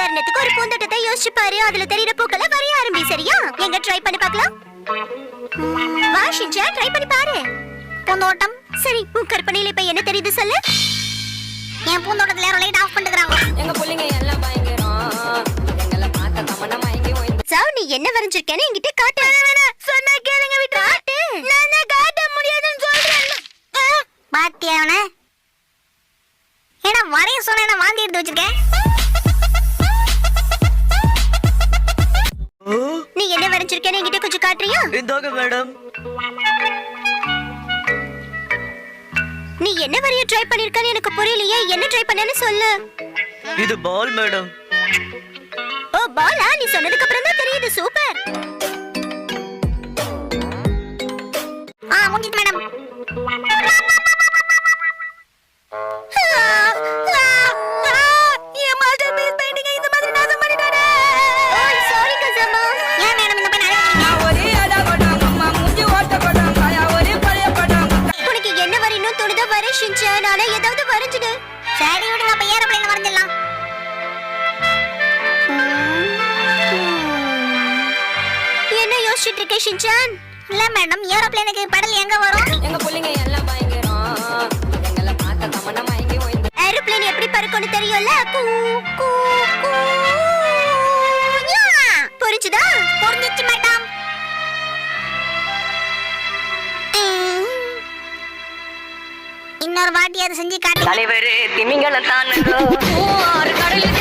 உதாரணத்துக்கு ஒரு பூந்தோட்டத்தை யோசிச்சு பாரு. அதுல தெரியற பூக்களை வரைய ஆரம்பி. சரியா? எங்க ட்ரை பண்ணி பார்க்கலாம். வா ஷின்சான், ட்ரை பண்ணி பாரு. பூந்தோட்டம். சரி, உன் கற்பனையில இப்ப என்ன தெரியுது சொல்லு. என் பூந்தோட்டத்துல யாரோ லைட் ஆஃப் பண்ணிடுறாங்க. எங்க புள்ளைங்க எல்லாம் பயங்கரம். எங்கள பார்த்த தமனா மயங்கி ஓய்ந்து. சாவ், நீ என்ன வரைஞ்சிருக்கேன்னு என்கிட்ட காட்டு. சொன்னா கேளுங்க, விட்டு காட்டு. நான் காட்ட முடியாதுன்னு சொல்றேன். பாத்தியாவன ஏன்னா வரைய சொன்ன வாந்தி எடுத்து வச்சிருக்கேன். நீ என்ன வரைஞ்சிருக்கேன்னு என்கிட்ட கொஞ்சம் காட்டுறியா? இந்தாங்க மேடம். நீ என்ன வரைய ட்ரை பண்ணிருக்கன்னு எனக்கு புரியலையே. என்ன ட்ரை பண்ணேன்னு சொல்லு. இது பால் மேடம். ஓ, பாலா? நீ சொன்னதுக்கு அப்புறம் தான் தெரியுது. சூப்பர். முடிஞ்சது மேடம். ஷின்சான், ஆனா ஏதாவது வரைஞ்சிடு. சரி விடுங்க, அப்ப ஏரோப்ளேன் வரைஞ்சிடலாம். என்ன யோசிச்சுட்டு இருக்க ஷின்சான்? இல்ல மேடம், ஏரோப்ளேனுக்கு பெடல் எங்க வரும்? எங்க புள்ளைங்க எல்லாம் பயங்கரம். எங்கள பார்த்த தமனா மயங்கி ஓய்ந்து. ஏரோப்ளேன் எப்படி பறக்கும்னு தெரியும்ல? கூ கூ கூ. புரிஞ்சுதா? புரிஞ்சிச்சு மேடம். இன்னொரு வாட்டி அதை செஞ்சு காட்டு. தலைவரே திமிங்கலம் தானுங்க. கடலில்